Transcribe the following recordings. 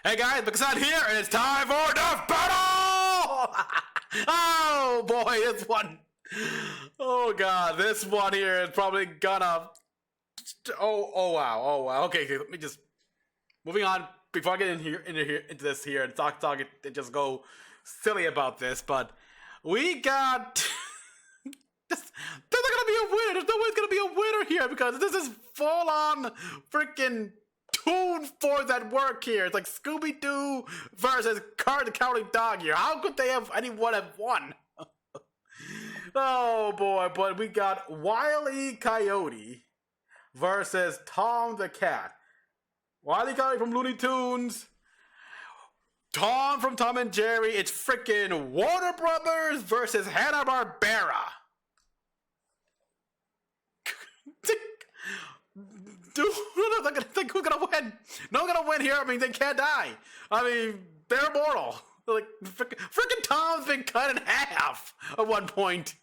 Hey guys, Mecha-san here, and it's time for Death Battle! Oh boy, this one. Oh god, this one here is probably gonna. Oh wow. Okay, let me just. Moving on before I get into this here and talk and just go silly about this, but we got. There's not gonna be a winner. There's no way it's gonna be a winner here because this is full on freaking tune for that work here. It's like Scooby-Doo versus Card the Cowardly Dog here. How could they have anyone have won? Oh boy, but we got Wile Coyote versus Tom the Cat. Wile Coyote from Looney Tunes. Tom from Tom and Jerry. It's freaking Warner Brothers versus Hanna-Barbera. Dude, I think who's gonna win? No one's gonna win here. I mean, they can't die. I mean, they're immortal. Like, freaking Tom's been cut in half at one point.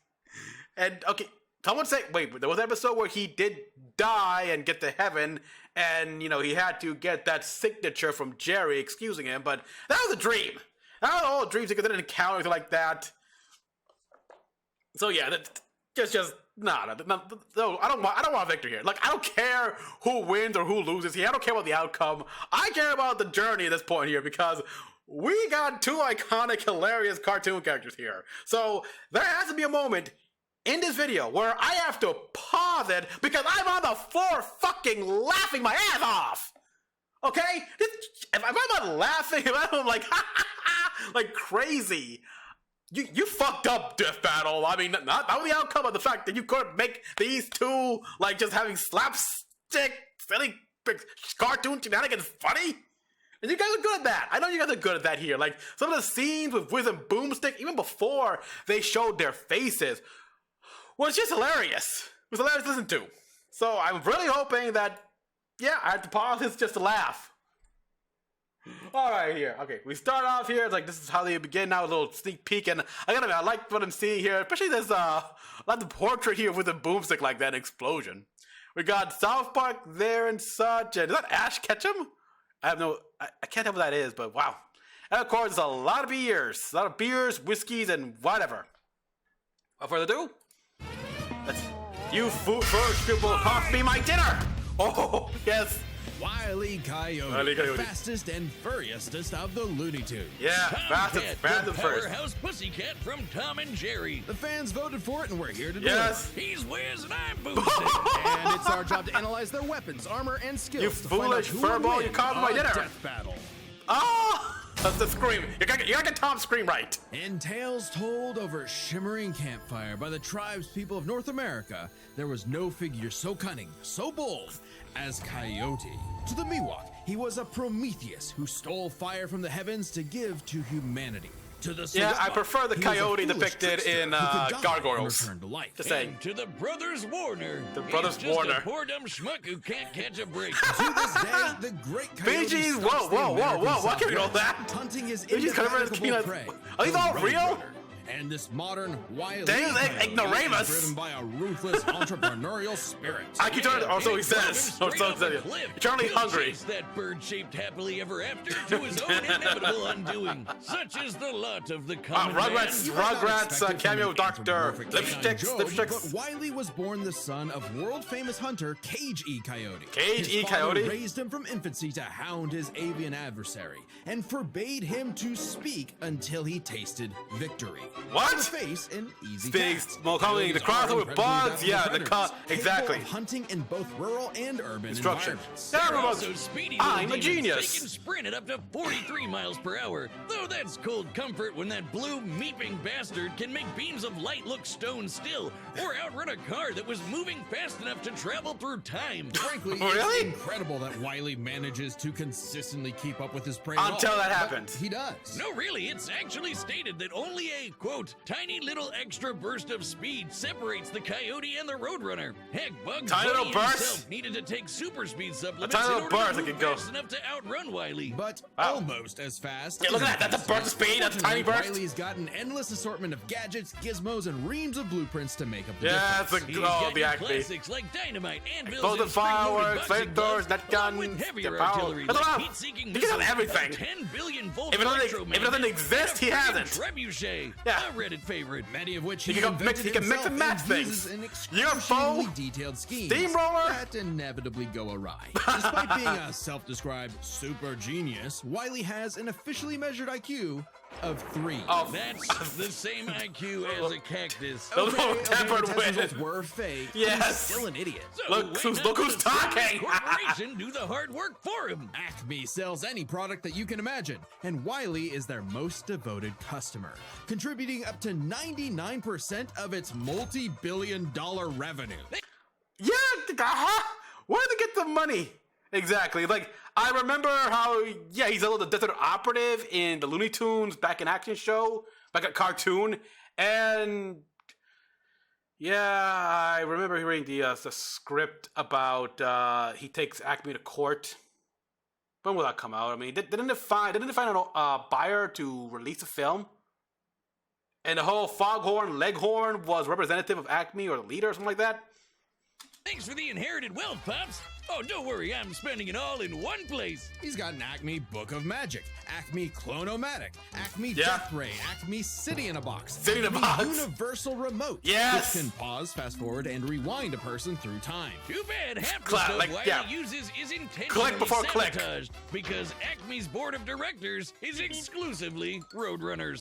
And, okay, someone say, wait, there was an episode where he did die and get to heaven, and, you know, he had to get that signature from Jerry excusing him, but that was a dream. That was all dreams because they didn't encounter anything like that. So, yeah, just no, I don't want a victory here. Like, I don't care who wins or who loses here. I don't care about the outcome. I care about the journey at this point here because we got two iconic, hilarious cartoon characters here. So there has to be a moment in this video where I have to pause it because I'm on the floor fucking laughing my ass off. Okay? If I'm not laughing, if I'm like, like crazy. You fucked up, Death Battle. I mean, not the outcome of the fact that you couldn't make these two, like, just having slapstick, silly cartoon shenanigans funny. And you guys are good at that. I know you guys are good at that here. Like, some of the scenes with Wiz and Boomstick, even before they showed their faces, was just hilarious. It was hilarious to listen to. So I'm really hoping that, yeah, I have to pause this just to laugh. Alright, here. Okay, we start off here. It's like, this is how they begin now, a little sneak peek. And I gotta admit, I like what I'm seeing here. Especially there's a lot of portrait here with a boomstick like that explosion. We got South Park there and such. And is that Ash Ketchum? I can't tell what that is, but wow. And of course, there's a lot of beers, whiskeys, and whatever. Without further ado, you food first people cost me my dinner! Oh, yes. Wile Coyote, the fastest and furriestest of the Looney Tunes. Yeah, fastest the powerhouse pussycat from Tom and Jerry. The fans voted for it, and we're here to do it. He's Wiz and I'm Boomstick. And it's our job to analyze their weapons, armor, and skills. You foolish furball! You caused my dinner. Death battle. Oh, that's the scream. You gotta get Tom's scream right. In tales told over shimmering campfire by the tribes people of North America, there was no figure so cunning, so bold as Coyote. To the Miwok, he was a Prometheus who stole fire from the heavens to give to humanity. To the yeah, I prefer the Coyote depicted in Gargoyles. To life. Just saying. To the Brothers Warner. The Brothers He's just Warner. a poor dumb schmuck who can't catch a break. To this day, the great Coyote Fiji, whoa! Why can't we know that? Hunting his Fiji's indefatigable prey. Are these all real? And this modern Wile ignoramus, driven by a ruthless entrepreneurial spirit. I keep turning. Oh, so he says. Oh, so he says. Eternally hungry. Chase that bird-shaped happily ever after to his own inevitable undoing. Such is the lot of the common man. Rugrats cameo Doctor Lipsticks. But Wile was born the son of world-famous hunter Cage E. Coyote. Cage E. His father Coyote raised him from infancy to hound his avian adversary and forbade him to speak until he tasted victory. What? Face an easy Speaks more commonly the crossover with bugs. Yeah, exactly. Hunting in both rural and urban Instruction. environments. They're also speedy I'm a demons. genius. They can sprint at up to 43 miles per hour. Though that's cold comfort when that blue meeping bastard can make beams of light look stone still, or outrun a car that was moving fast enough to travel through time. Frankly, really? It's incredible that Wile manages to consistently keep up with his prey. Until that happens. He does. No, really, it's actually stated that only a quote, tiny little extra burst of speed separates the Coyote and the Roadrunner. Heck, Bugs Tiny Bunny little burst? himself needed to take super speed supplements tiny in little order burst to that move can go. fast enough to outrun Wile. But Wow. almost as fast. Yeah, look at that. That's a burst of speed. That's a tiny burst. Wiley's got an endless assortment of gadgets, gizmos, and reams of blueprints to make up the Yeah, difference. it's a He's oh, got the your Acme. classics like dynamite, anvils, Explosive and spring-loaded fireworks, boxing flamethrowers, gloves, net along with guns, heavier the power- artillery Look at like that. heat-seeking He can have missiles, everything. a 10 billion volt If it doesn't exist, he hasn't. Trebuchet, Yeah. a Reddit favorite. Many of which He he can mix- invented he can mix and himself match uses things. in UFO, excruciatingly detailed schemes steamroller. that inevitably go awry. Despite being a self-described super genius, Wiley has an officially measured IQ of 3. Oh, That's the same IQ as a cactus. Those little the tempered test with. results were fake. but Yes. he's still an idiot. So Look why who's- not look who's let the talking. corporation do the hard work for him. Acme sells any product that you can imagine, and Wiley is their most devoted customer, contributing up to 99% of its multi-billion-dollar revenue. Yeah, where did they get the money? Exactly. Like, I remember how, yeah, he's a little desert operative in the Looney Tunes back in action show, back at cartoon, and yeah, I remember hearing the script about he takes Acme to court. When will that come out? I mean, didn't it find a buyer to release the film? And the whole Foghorn Leghorn was representative of Acme or the leader or something like that? Thanks for the inherited wealth, Pops. Oh, don't worry, I'm spending it all in one place. He's got an Acme Book of Magic, Acme Clone-O-Matic, Acme Yeah. Death Ray, Acme City in a Box, City in a Acme Box. Universal Remote, Yes. which can pause, fast forward, and rewind a person through time. Too bad half the Clap, stuff like, Wiley yeah. uses is intentionally Click before click. sabotaged because Acme's board of directors is exclusively Roadrunners.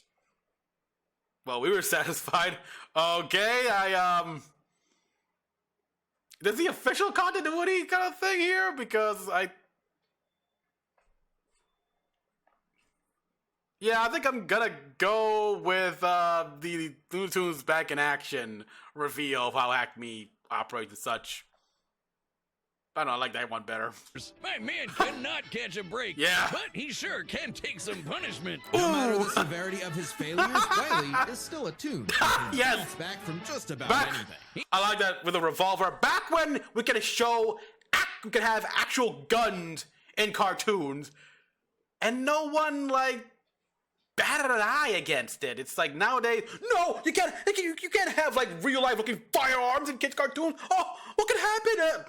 Well, we were satisfied. Okay, Is the official continuity kind of thing here? Because yeah, I think I'm gonna go with the Looney Tunes Back in Action reveal of how Acme operates and such. I don't know, I like that one better. My man cannot catch a break. Yeah. But he sure can take some punishment. No matter Ooh. the severity of his failures, Wiley is still attuned. He Yes. bounce back from just about Back. anything. I like that with a revolver. Back when we could we could have actual guns in cartoons, and no one like batted an eye against it. It's like nowadays, no, you can't have like real life looking firearms in kids' cartoons. Oh, what could happen?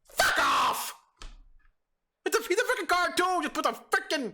Fuck off! He's a freaking cartoon. Just put the freaking.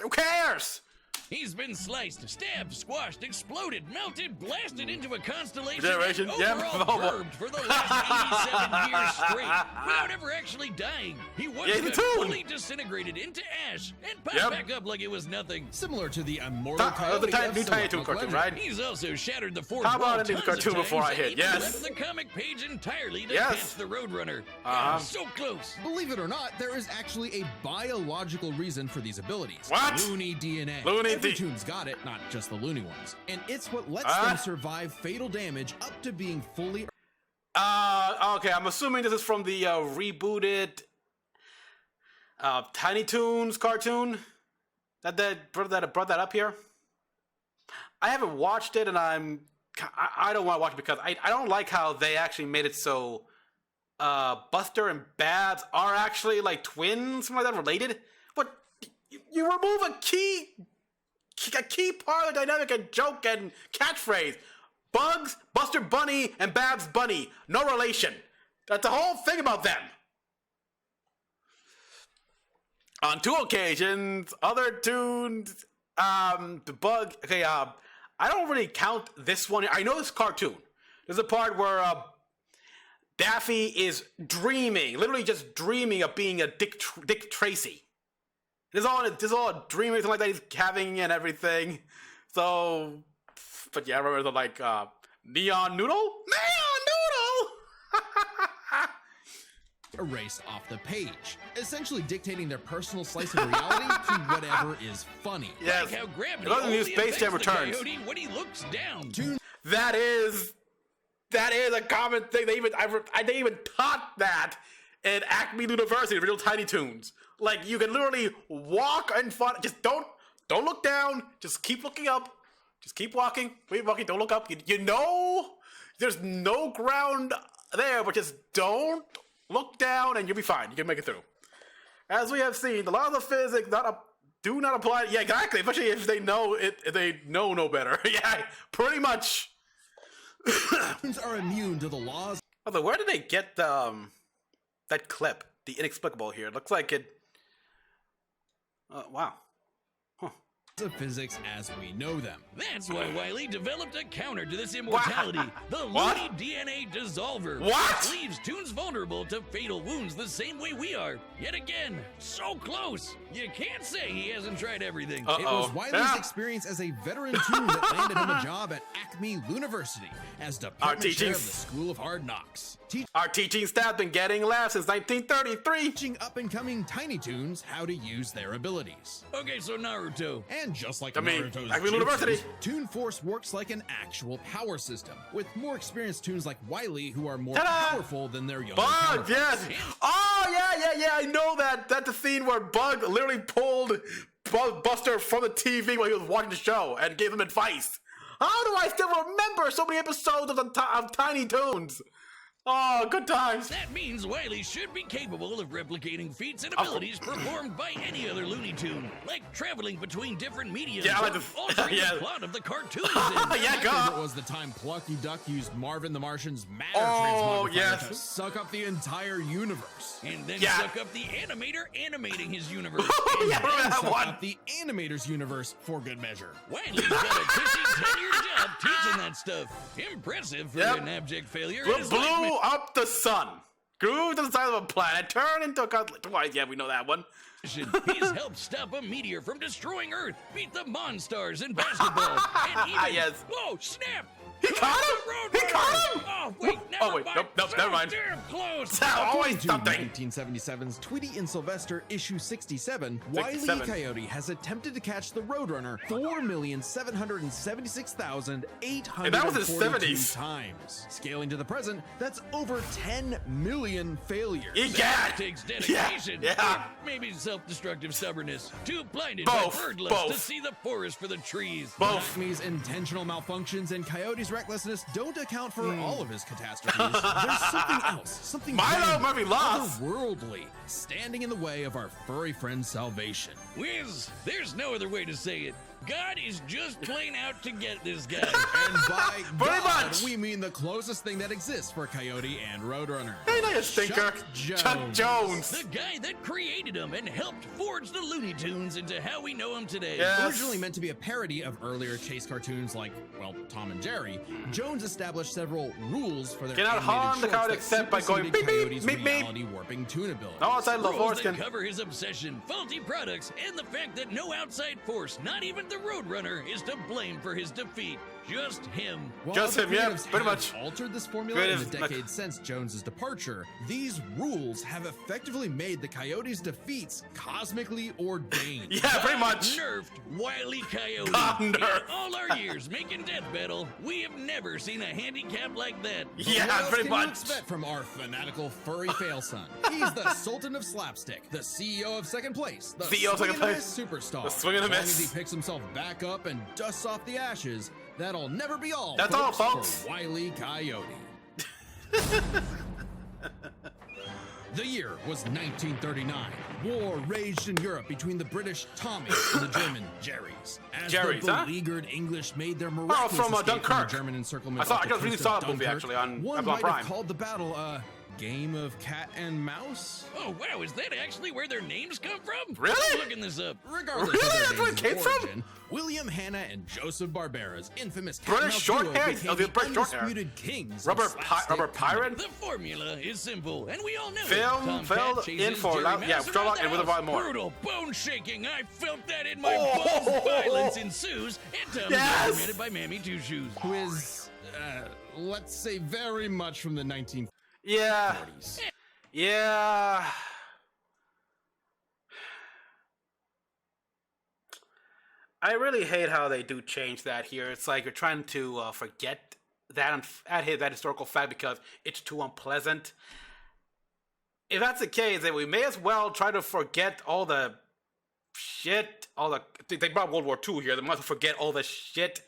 Who cares? He's been sliced, stabbed, squashed, exploded, melted, blasted into a constellation, Generation, and yep. overall burned for the last 87 years straight without ever actually dying. He once Yeah, me got too. fully disintegrated into ash and popped Yep. back up like it was nothing. Similar to the immortal The Coyote of new some Tiny Toon folk cartoon, legend. right? He's also shattered the fourth How about wall ending the tons of cartoon before times I hit? and even Yes. left the comic page entirely to Yes. catch the Roadrunner. Uh-huh. So close. Believe it or not, there is actually a biological reason for these abilities. What? Looney DNA. Looney Every D- toon's got it, not just the loony ones. And it's what lets them survive fatal damage up to being fully... Okay, I'm assuming this is from the rebooted Tiny Toons cartoon that brought that up here. I haven't watched it, and I don't want to watch it because I don't like how they actually made it so Buster and Babs are actually like twins, something like that, related. But you remove a key part of the dynamic and joke and catchphrase. Bugs, Buster Bunny, and Babs Bunny, no relation. That's the whole thing about them. On 2 occasions, other tunes, the bug. Okay, I don't really count this one. I know this cartoon. There's a part where Daffy is dreaming, literally just dreaming of being a Dick Tracy. This is all a dream or something like that he's having and everything. So, but yeah, I remember the like Neon Noodle? Neon Noodle! erased off the page, essentially dictating their personal slice of reality to whatever is funny. Yes. Like how gravity Another new only Space Jam affects the Returns. Coyote when he looks down. That is a common thing. They even taught that in Acme University, Real Tiny Toons. Like you can literally walk in front. Just don't look down. Just keep looking up. Just keep walking. Keep walking. Don't look up. You know there's no ground there, but just don't look down and you'll be fine. You can make it through. As we have seen, the laws of physics do not apply. Yeah, exactly. Especially if they know it. If they know no better. Yeah, pretty much. Humans are immune to the laws. Although, where did they get that clip? The inexplicable here. It looks like it. Wow. Of physics as we know them. That's why Wile developed a counter to this immortality, the What? Looney DNA Dissolver. What? Which leaves Toons vulnerable to fatal wounds the same way we are. Yet again, so close. You can't say he hasn't tried everything. Uh-oh. It was Wile's experience as a veteran Toon that landed him a job at Acme University as department chair of the School of Hard Knocks. Our teaching staff been getting laughs since 1933. Teaching up-and-coming Tiny Toons how to use their abilities. Okay, so Naruto. And just like I mean, Naruto's Acme jutsus, University. Toon Force works like an actual power system, with more experienced Toons like Wile who are more Ta-da! powerful than their younger Bug, counterparts. yes. Oh, yeah. I know that. That's the scene where Bug literally pulled Buster from the TV while he was watching the show and gave him advice. How do I still remember so many episodes of Tiny Toons? Oh, good times. That means Wile should be capable of replicating feats and abilities performed by any other Looney Tune, like traveling between different mediums Yeah, I like or this. altering Yeah. the plot of the cartoon. Yeah, My go. favorite was the time Plucky Duck used Marvin the Martian's matter Oh, transmogrifier yes. to suck up the entire universe. And then Yeah. suck up the animator animating his universe. Yeah, remember And that suck one? up the animator's universe for good measure. Wile's got a kissy 10-year job teaching that stuff. Impressive for Yep. an abject failure. Blew in his life up the sun. Grew to the size of a planet. Turned into a cutlet. Twice. Yeah, we know that one. mission. He's helped stop a meteor from destroying Earth, beat the Monstars in basketball, and even... Yes. Whoa, snap! He caught him? He caught him? Oh, wait, never mind. Nope, So never mind. damn close. Always To something. 1977's Tweety and Sylvester issue 67, 67. Wile Coyote has attempted to catch the Roadrunner 4,776,842 And that was in the 70s. times. Scaling to the present, that's over 10 million failures. Yeah. Takes dedication, Yeah. or maybe self-destructive stubbornness. Too blinded Both, by bird lust to both. see the forest for the trees. Both. Acme's intentional malfunctions and Coyote's recklessness don't account for all of his catastrophes. There's something else, something Milo random, Murphy lost. otherworldly, standing in the way of our furry friend's salvation. Wiz, there's no other way to say it. God is just plain out to get this guy. And by Pretty God, much. we mean the closest thing that exists for Coyote and Roadrunner. Hey, now you stinker. Chuck Jones. The guy that created him and helped forge the Looney Tunes into how we know him today. Yeah. Originally meant to be a parody of earlier chase cartoons like, well, Tom and Jerry, Jones established several rules for their Cannot animated harm the shorts Coyote that except by going superseded beep, beep, Coyote's beep, beep. reality warping tune ability. No outside the Rules foreskin. that cover his obsession, faulty products, and the fact that no outside force, not even the Roadrunner, is to blame for his defeat. Just him. While Just other him, yeah, creatives pretty have much. altered this formula in Creative, the decades since Jones's departure, these rules have effectively made the Coyote's defeats cosmically ordained. Yeah, pretty much. Nerfed Wile Coyote. God, In nerfed. all our years making Death Battle, we have never seen a handicap like that. Yeah, What else pretty can you much. expect from our fanatical furry fail son? He's the Sultan of Slapstick, the CEO of Second Place, the CEO of Second swing and a Place. miss superstar. The swing and a As long miss. as he picks himself back up and dusts off the ashes, that'll never be all. That's all, for folks. Wile Coyote. The year was 1939. War raged in Europe between the British Tommies and the German Jerrys. As Jerrys, the huh? beleaguered English made their miraculous from, escape from Dunkirk. the German encirclement. I saw- off I the just really coast saw of the movie, Dunkirk, actually, on one Amazon might Prime. have called the battle a game of cat and mouse. Oh, wow, is that actually where their names come from? Really? I'm looking this up. Regardless Really? of That's their where names it came of from? origin, William Hanna and Joseph Barbera's infamous cat British and mouse short duo hair. became Oh, the the British short hair. undisputed kings Rubber, of slapstick rubber comedy. pirate. The formula is simple, and we all know Film it. Tom fell Pat chases in for Jerry loud- Mouse yeah, around Sherlock the and with a house. lot more. Brutal, bone-shaking. I felt that in my Oh. balls. Violence ensues, and Tom Yes. is documented by Mammy Two Shoes. Who is, let's say, very much from the 1940s. Yeah. Yeah. I really hate how they do change that here. It's like you're trying to forget that that historical fact because it's too unpleasant. If that's the case, then we may as well try to forget all the shit, they brought World War II here. They might as well forget all the shit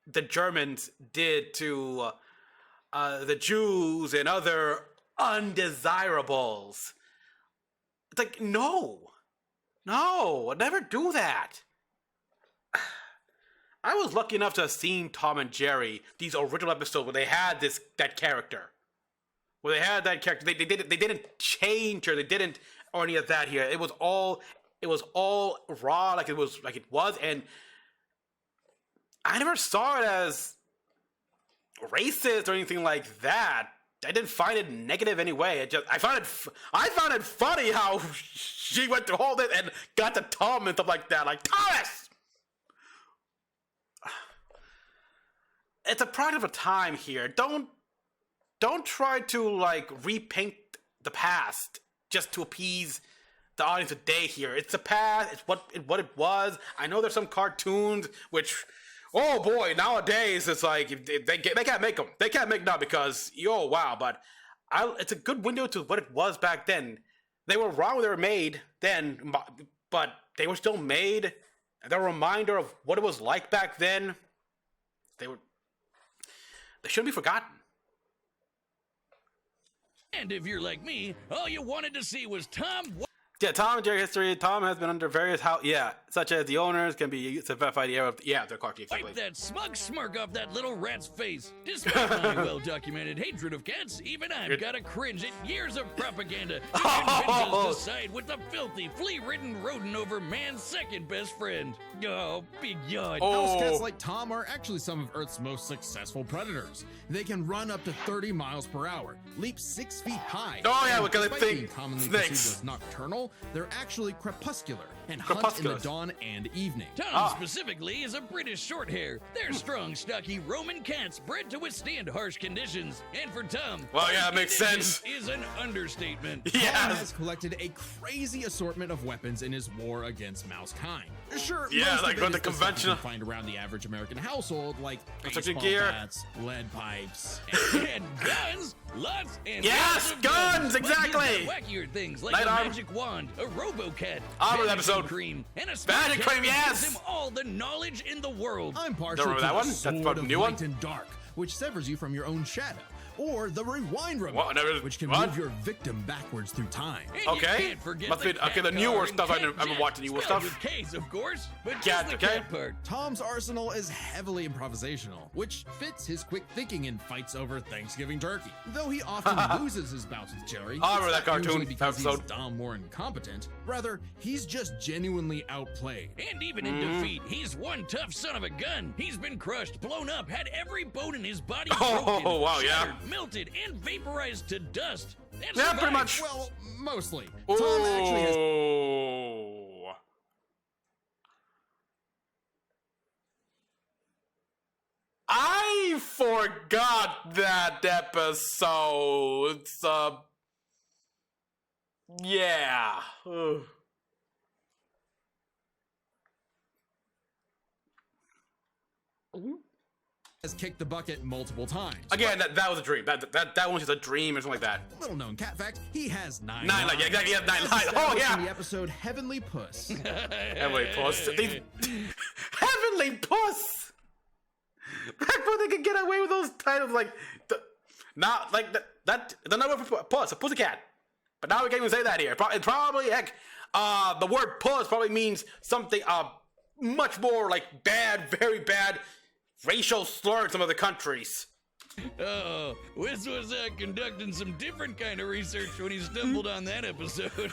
the Germans did to the Jews and other undesirables. It's like, no, never do that. I was lucky enough to have seen Tom and Jerry, these original episodes where they had that character. They didn't change or they didn't or any of that here. It was all raw like it was, and I never saw it as racist or anything like that. I didn't find it negative anyway. I found it funny how she went through all this and got to Tom and stuff like that. Like, Thomas! It's a product of a time here. Don't try to like repaint the past just to appease the audience today here. It's the past. It's what it was. I know there's some cartoons which, oh boy, nowadays it's like they can't make them. They can't make now because wow. But it's a good window to what it was back then. They were wrong when they were made then, but they were still made. They're a reminder of what it was like back then. They shouldn't be forgotten. And if you're like me, all you wanted to see was Tom. Yeah, Tom and Jerry history. Tom has been under various such as the owners can be certified their cartoon. Exactly. Wipe that smug smirk off that little rat's face. Despite my well-documented hatred of cats, even I've got to cringe at years of propaganda to convince us to side with the filthy, flea-ridden rodent over man's second best friend. Oh, big yawn. House cats like Tom are actually some of Earth's most successful predators. They can run up to 30 miles per hour, leap 6 feet high. Oh yeah, because I despite think being commonly snakes. perceived as nocturnal, they're actually crepuscular and hunt in the dawn and evening. Tom specifically is a British shorthair. They're strong, stocky Roman cats bred to withstand harsh conditions. And for Tom, well, yeah, it makes sense. Is an understatement. Tom Yes. has collected a crazy assortment of weapons in his war against mousekind. Sure, Yeah, most like of it with the is the stuff conventional- you can find around the average American household, like Construction baseball gear. bats, lead pipes, And guns, lots and Yes, lots of guns, But exactly. you've got wackier things like Light a arm. magic wand, a robo-cat, Armor vanishing episode. cream, and a Magic cat cream, that yes. gives him all the knowledge in the world. I'm partial Don't to remember that the one? That's sword about the of new one? light and dark, which severs you from your own shadow, or the rewind remote, What? Never- which can what? move your victim backwards through time. And Okay. you can't forget Must the be- okay, the cat newer car and stuff I cat haven't jet, watched the newer spelled stuff. with K's, of course, but Cat, just the okay. cat part. Tom's arsenal is heavily improvisational, which fits his quick thinking in fights over Thanksgiving turkey. Though he often loses his bouts with Jerry, I remember it's that not cartoon usually because episode. he's dumb or incompetent. Rather, he's just genuinely outplayed. And even in defeat, he's one tough son of a gun. He's been crushed, blown up, had every bone in his body broken, Oh, wow, yeah. shattered, melted, and vaporized to dust. And Yeah, pretty survived. much. Well, mostly. Tom actually has Oh. I forgot that episode. Yeah. Ugh. kicked the bucket multiple times. Again, that was a dream. That one was just a dream or something like that. Little known cat fact, he has 9 Nine lives. Yeah, exactly. Yeah, 9 lives. Oh Established in yeah. the episode Heavenly Puss. Heavenly Puss. Heavenly Puss. Back when they could get away with those titles, like not like that. The number for puss, a pussycat. But now we can't even say that here. It's probably heck. The word puss probably means something much more like bad, very bad racial slur in some other countries. Oh, Wiz was conducting some different kind of research when he stumbled on that episode. Very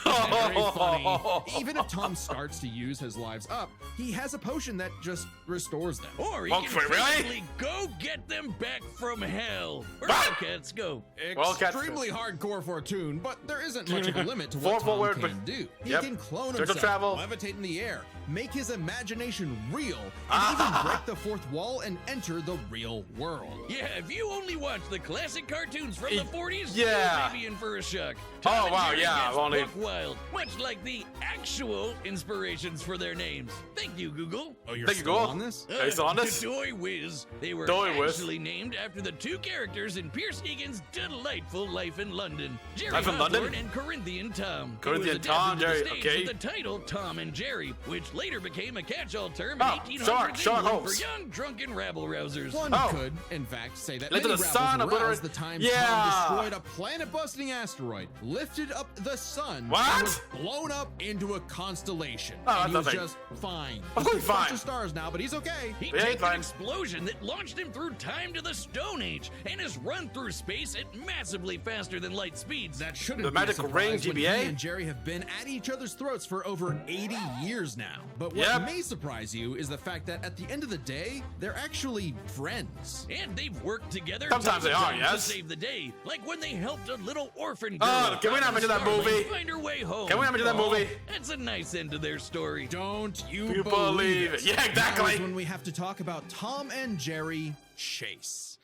funny. Even if Tom starts to use his lives up, he has a potion that just restores them. Or he Well, can really? basically go get them back from hell. Where What? cats go. Wildcats- Extremely hardcore for a tune, but there isn't much of a limit to Four what Tom forward, can but- do. He yep. can clone Turtle himself, travel. levitate in the air, make his imagination real, and even break the fourth wall and enter the real world. Yeah, if you only watch the classic cartoons from the 40s, Yeah. you may be in for a shock. Oh, Tom and wow, Jerry yeah, gets I've only- buck wild, much like the actual inspirations for their names. Thank you, Google. Oh, you're Thank you, still Google. on this? Are you still on this? Toy Whiz. They were Toy Whiz. actually named after the two characters in Pierce Egan's delightful Life in London. Jerry Life in Hawthorne London? and Corinthian Tom. Corinthian It was Tom, adapted to Jerry, the stage okay. with the title Tom and Jerry, which later became a catch-all term in Oh, 1800s Shark England Hose. for young drunken rabble-rousers. One Oh. could, in fact, say that Into many the rabbles sun, aroused obliterate- the time Yeah. Tom destroyed a planet-busting asteroid, lifted up the sun, What? and was blown up into a constellation. Oh, and he was that's just fine. Of course He's he's a bunch fine. of stars now, but he's okay. He Yeah, takes fine. an explosion that launched him through time to the Stone Age and has run through space at massively faster than light speeds. That shouldn't The be a magic surprise ring, when GBA? he and Jerry have been at each other's throats for over 80 years now. But what Yep. may surprise you is the fact that at the end of the day, they're actually friends. And they've worked together Sometimes they are, to yes. save the day, like when they helped a little orphan girl. Oh, can we not out in mention that Starlight movie? Find her way home. Can we not mention that movie? That's a nice end to their story. Don't you You believe it. Yeah, Now exactly. is when we have to talk about Tom and Jerry Chase.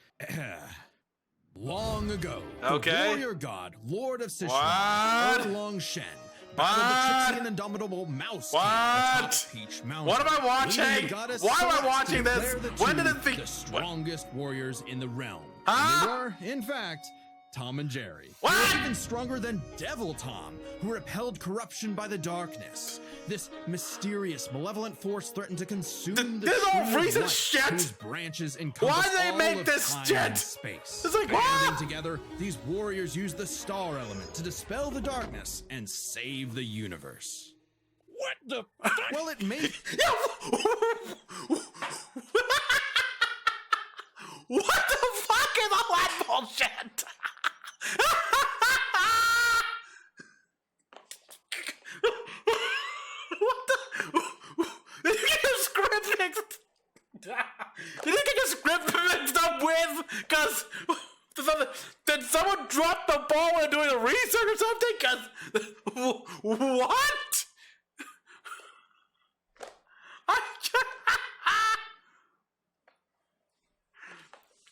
Long ago, Okay. the warrior god, Lord of What? Sichuan, Long Shen, battled the What? tricksy and indomitable Mouse King What? atop Peach Mountain. What am I watching? leading the goddess Why am I Celeste to watching this? declare the When did two it think- the strongest warriors in the realm? Huh? And they were, in fact, Tom and Jerry. What? They were even stronger than Devil Tom, who repelled corruption by the darkness. This mysterious, malevolent force threatened to consume the This all tree of recent life, shit? whose branches encompass Why do they all make of this time shit? and space. It's like, Banding what? together, these warriors used the star element to dispel the darkness and save the universe. What the fuck? Well, it may What the fuck is all that bullshit? What the? Did you get your script mixed? Did you get your script mixed up with? Because did someone drop the ball when doing the research or something? Because what?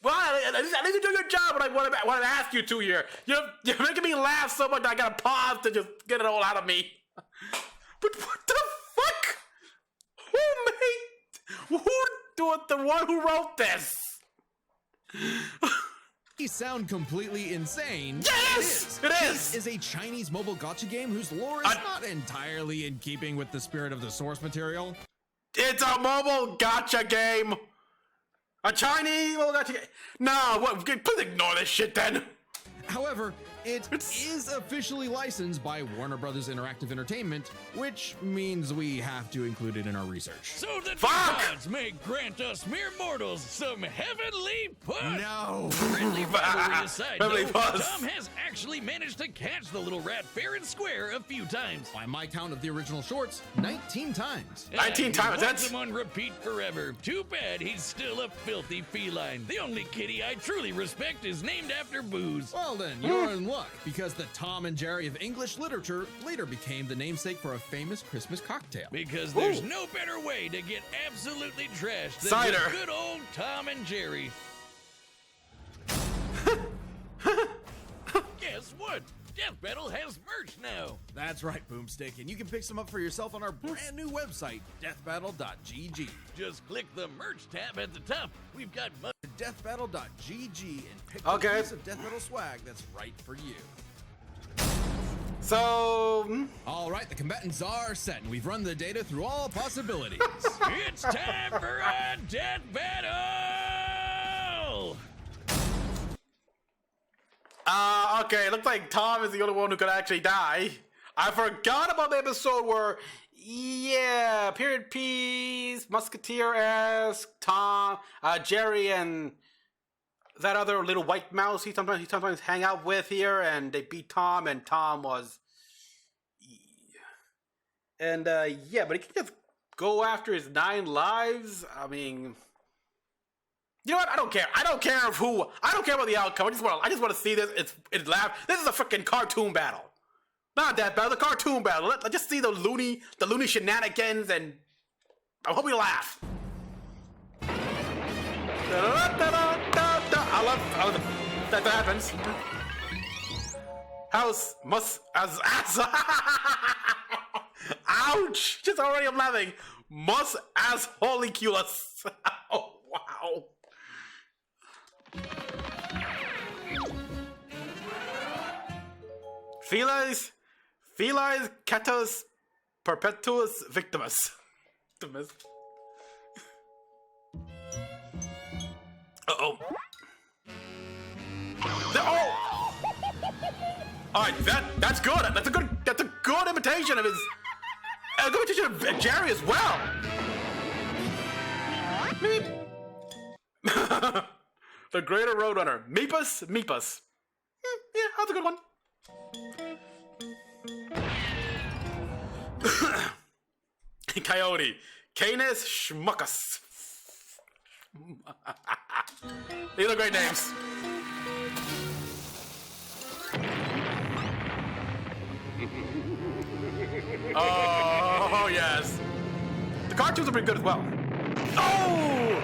Well, I need to do your job when I ask you to here. You're making me laugh so much that I gotta pause to just get it all out of me. But what the fuck? The one who wrote this? sound completely insane. Yes! It is! This is a Chinese mobile gacha game whose lore is not entirely in keeping with the spirit of the source material. It's a mobile gacha game. A Chinese mobile gacha game. No, what? Please ignore this shit then. However, it is officially licensed by Warner Brothers Interactive Entertainment, which means we have to include it in our research. So that Fuck! the gods may grant us mere mortals some heavenly puss. No! Friendly rivalry aside, Heavenly though, puss. Tom has actually managed to catch the little rat fair and square a few times. By my count of the original shorts, 19 times. 19 And times, he wants that's- him on repeat forever. Too bad he's still a filthy feline. The only kitty I truly respect is named after booze. Well then, you're in luck, because the Tom and Jerry of English literature later became the namesake for a famous Christmas cocktail. Because there's no better way to get absolutely trashed than Cider. with good old Tom and Jerry. Guess what? Death Battle has merch now. That's right, Boomstick, and you can pick some up for yourself on our brand new website, deathbattle.gg. Just click the merch tab at the top. We've got Deathbattle.gg and pick Okay. the piece of Death Battle swag that's right for you. So, All right, the combatants are set, and we've run the data through all possibilities. It's time for a death battle! okay, it looks like Tom is the only one who could actually die. I forgot about the episode where, yeah, period piece, Musketeer-esque, Tom, Jerry, and that other little white mouse he sometimes hang out with here, and they beat Tom, and Tom was, and yeah, but he can just go after his 9 lives. I mean, you know what? I don't care. I don't care about the outcome. I just want to see this. It's laugh. This is a freaking cartoon battle. Not that battle, the cartoon battle. Let's just see the loony shenanigans, and I hope we laugh. I love that happens. House must as ouch! Just already I'm laughing. Must as holiculus. Oh wow. Feliz catus perpetuus victimus. Optimus. Uh-oh. Oh! Alright, that's good. That's a good imitation of his. A good imitation of Jerry as well. Meep. The Greater Roadrunner. Meepus. Yeah, that's a good one. Coyote. Canis Schmuckus. These are great names. Oh, yes. The cartoons are pretty good as well. Oh!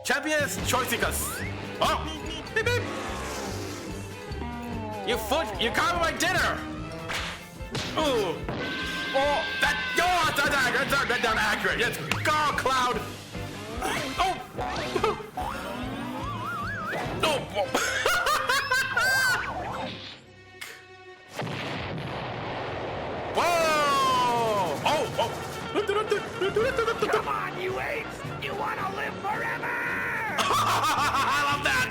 Champions Choicicus. Oh! Beep, beep. You carved my dinner! Ooh! Oh! That's accurate! Yes! Go, Cloud! Oh! Oh! Whoa! Oh! Come on, you apes! You wanna live forever! I love that!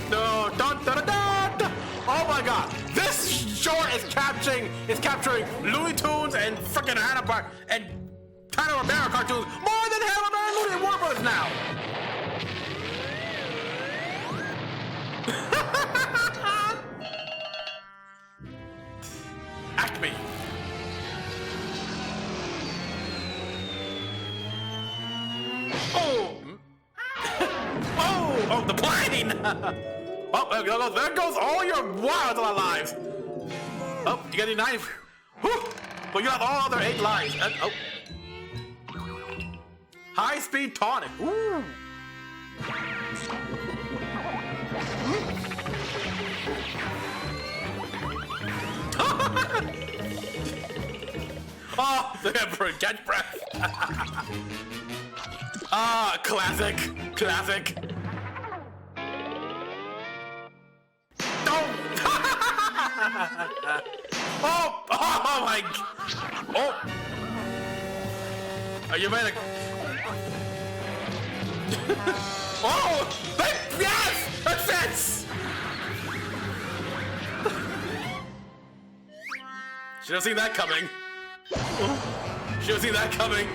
No, oh my god! This short is capturing Looney Tunes and frickin' Hanna-Barbera and Hanna-Barbera cartoons more than Hanna-Barbera and Looney Warblers now! Acme! Oh! Oh, the plane! Oh, there goes all your wild lives. Oh, you got your knife. Whew. But you have all other 8 lives. Oh. High-speed tonic. Ooh. Oh, the Emperor catch breath. Ah, classic. Oh my! Oh! Are you ready? Oh! Yes! That fits! Should have seen that coming. Should have seen that coming.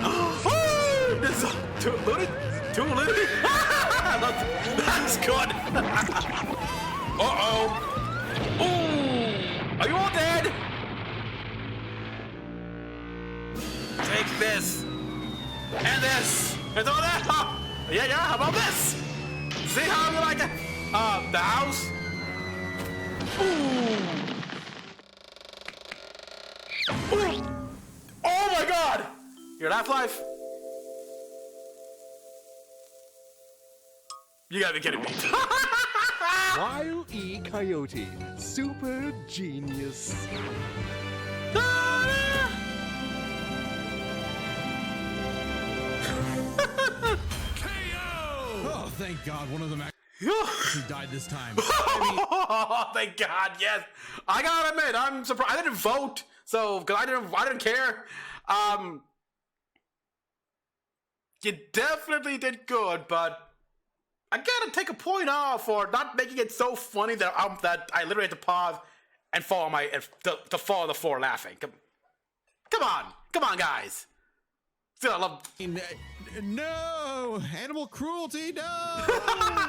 Oh! This is too little. That's good. Uh-oh. Ooh! Are you all dead? Take this. And this. And all that. Oh. Yeah, how about this? See how you like it? The house. Ooh. Ooh. Oh my god! Your Half-Life? You gotta be kidding me. Wile E. Coyote, super genius. Oh, thank God, one of them actually died this time. Oh, thank God, yes. I gotta admit, I'm surprised. I didn't vote, so because I didn't care. You definitely did good, but I gotta take a point off for not making it so funny that I literally had to pause and fall on to fall on the floor laughing. Come on, guys. Still, I love. No! Animal cruelty, no!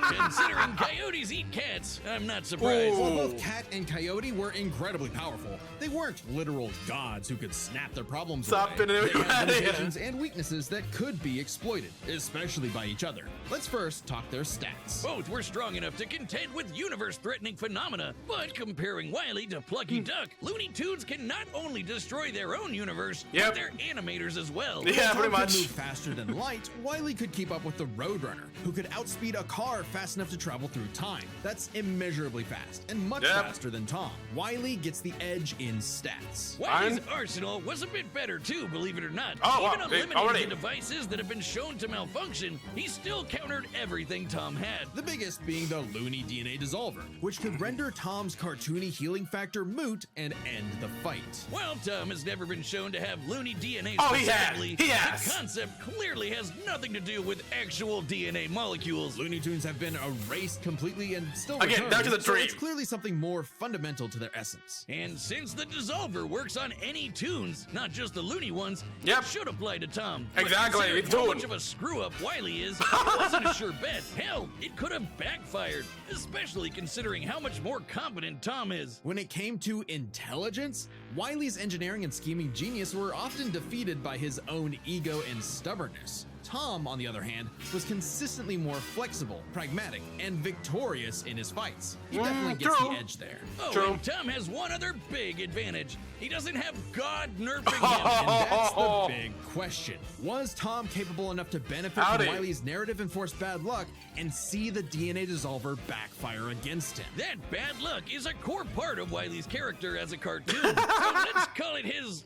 Considering coyotes eat cats, I'm not surprised. Well, both Cat and Coyote were incredibly powerful. They weren't literal gods who could snap their problems away. They had limitations and weaknesses that could be exploited, especially by each other. Let's first talk their stats. Both were strong enough to contend with universe-threatening phenomena, but comparing Wile to Plucky Duck, Looney Tunes can not only destroy their own universe, but their animators as well. Yeah, pretty much. Move faster than light, fight, Wile could keep up with the Roadrunner, who could outspeed a car fast enough to travel through time. That's immeasurably fast, and much faster than Tom. Wile gets the edge in stats. Wile's arsenal was a bit better too, believe it or not. Oh, Even wow, eliminating the devices that have been shown to malfunction, he still countered everything Tom had. The biggest being the Looney DNA Dissolver, which could render Tom's cartoony healing factor moot and end the fight. While Tom has never been shown to have Looney DNA Oh, he has. specifically, He has. the concept clearly has nothing to do with actual DNA molecules. Looney Tunes have been erased completely and still Again, returned, that was a so dream. it's clearly something more fundamental to their essence. And since the Dissolver works on any tunes, not just the Looney ones, Yep. it should apply to Tom. Exactly, But it's considering how doing. much of a screw-up Wile is, it wasn't a sure bet. Hell, it could have backfired, especially considering how much more competent Tom is. When it came to intelligence, Wile's engineering and scheming genius were often defeated by his own ego and stubbornness. Tom, on the other hand, was consistently more flexible, pragmatic, and victorious in his fights. He definitely gets true. the edge there. Oh, True. and Tom has one other big advantage. He doesn't have God nerfing him. And that's the big question. Was Tom capable enough to benefit Howdy. from Wile's narrative-enforced bad luck and see the DNA Dissolver backfire against him? That bad luck is a core part of Wile's character as a cartoon. So let's call it his,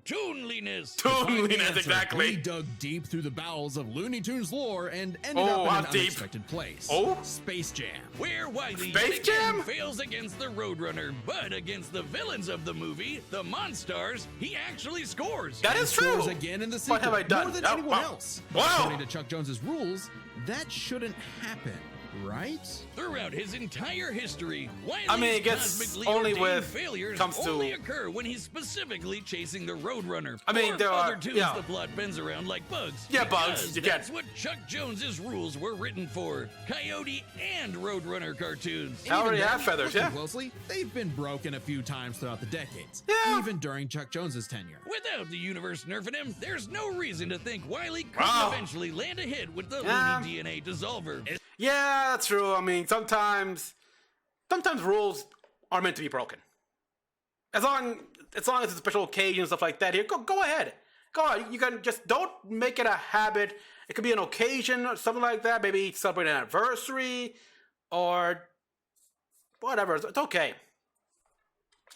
toonliness. Toonliness, Answer, We exactly. dug deep through the bowels of Looney Tunes lore and ended Oh, up how in an deep? unexpected place. Oh? Space Jam. Where Wile Space yet again Jam? fails against the Roadrunner, but against the villains of the movie, the Monstars, he actually scores. That is true. Scores again in the sequel, What have I done? more than Oh, anyone wow. else. But Wow. according to Chuck Jones's rules, that shouldn't happen, right? Throughout his entire history, Wile's I mean, it gets cosmically only ordained with- failures comes to- only occur when he's specifically chasing the Roadrunner. I mean, or there are- other tunes yeah. the plot bends around like bugs. Yeah, bugs, because you get- That's what Chuck Jones's rules were written for. Coyote and Roadrunner cartoons. And I already even have then, feathers, looking yeah. closely, they've been broken a few times throughout the decades, Yeah. even during Chuck Jones's tenure. Without the universe nerfing him, there's no reason to think Wile couldn't Wow. eventually land a hit with the Yeah. Looney DNA Dissolver. Yeah, that's true. I mean, sometimes rules are meant to be broken. As long as it's a special occasion and stuff like that, here, go ahead. Go on. You can just don't make it a habit. It could be an occasion or something like that. Maybe celebrate an anniversary or whatever. It's okay.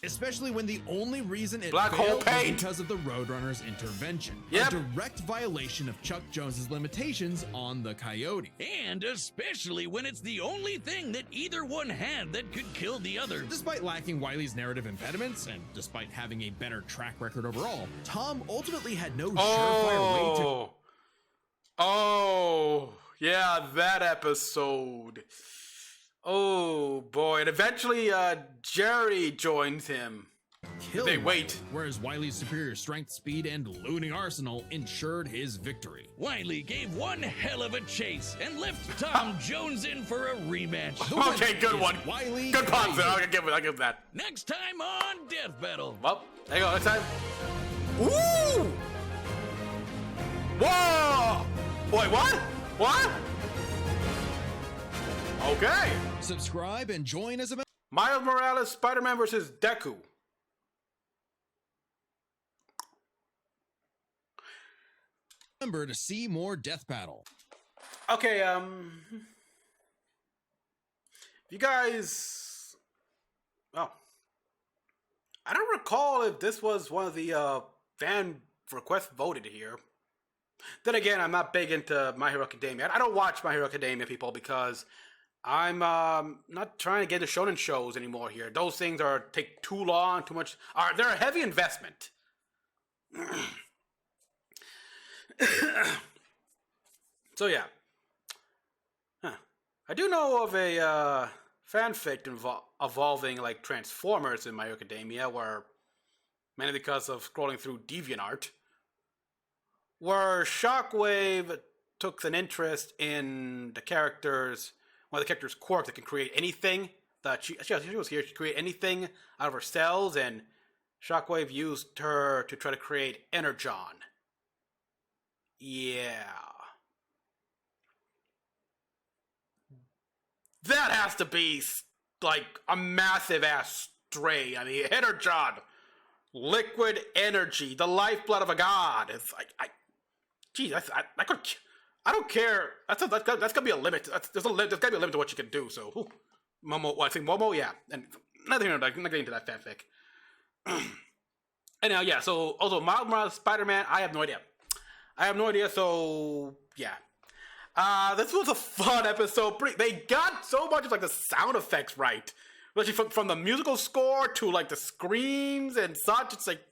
Especially when the only reason it Black hole failed was paint. because of the Roadrunner's intervention. Yep. A direct violation of Chuck Jones's limitations on the Coyote. And especially when it's the only thing that either one had that could kill the other. Despite lacking Wile's narrative impediments, and despite having a better track record overall, Tom ultimately had no surefire way to... Oh, yeah, that episode. Oh boy, and eventually Jerry joins him. kill They Wile, wait. whereas Wile's superior strength, speed, and looting arsenal ensured his victory. Wile gave one hell of a chase and left Tom Jones in for a rematch. The winner Okay, good is one. Wile Good pause. Coyote. I'll give that. Next time on Death Battle. Well, there you go. Next time. Ooh! Whoa! Wait, what? What? Okay. Subscribe and join as a Miles Morales, Spider-Man versus Deku. member to see more Death Battle. Okay, you guys, oh, I don't recall if this was one of the fan requests voted here. Then again, I'm not big into My Hero Academia. I don't watch My Hero Academia, people, because I'm not trying to get into shonen shows anymore here. Those things take too long, too much. They're a heavy investment. So yeah. I do know of a fanfic involving like Transformers in My Hero Academia, where mainly because of scrolling through DeviantArt, where Shockwave took an interest in the characters, one of the characters' quirk that can create anything. That she was here to create anything out of her cells, and Shockwave used her to try to create Energon. Yeah. That has to be, like, a massive-ass stray. I mean, Energon, liquid energy, the lifeblood of a god. It's like, geez, I could. I don't care. That's gonna be a limit. There's gotta be a limit to what you can do. So, Momo, well, I think Momo, yeah, and not getting into that fanfic. Anyhow, yeah. So also Miles Morales Spider-Man, I have no idea. So yeah, this was a fun episode. They got so much of like the sound effects right, especially from the musical score to like the screams and such. It's like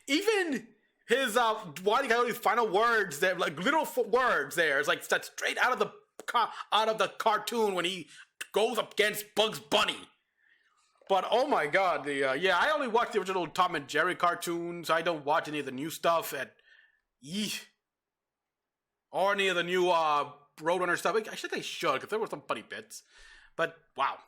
even his Wile Coyote's final words, there like little words. There, it's like that's straight out of the cartoon when he goes up against Bugs Bunny. But oh my god, yeah, I only watch the original Tom and Jerry cartoons. I don't watch any of the new stuff or any of the new Roadrunner stuff. I think I should, because there were some funny bits. But wow.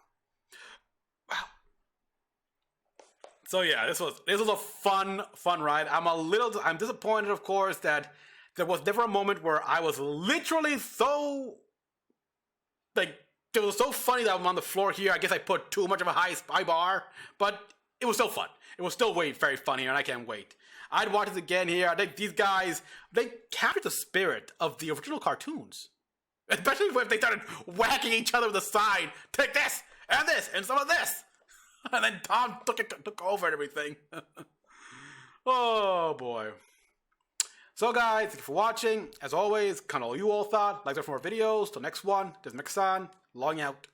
So yeah, this was a fun ride. I'm disappointed, of course, that there was never a moment where I was literally so like. It was so funny that I'm on the floor here. I guess I put too much of a high bar, but it was still fun. It was still very funny, and I can't wait. I'd watch this again here. I think these guys, they captured the spirit of the original cartoons. Especially when they started whacking each other with the sign. Take this, and some of this. And then Tom took over and everything. Oh, boy. So, guys, thank you for watching. As always, kind of all you all thought. Like for more videos. Till next one, this is Mecha-san. Logging out.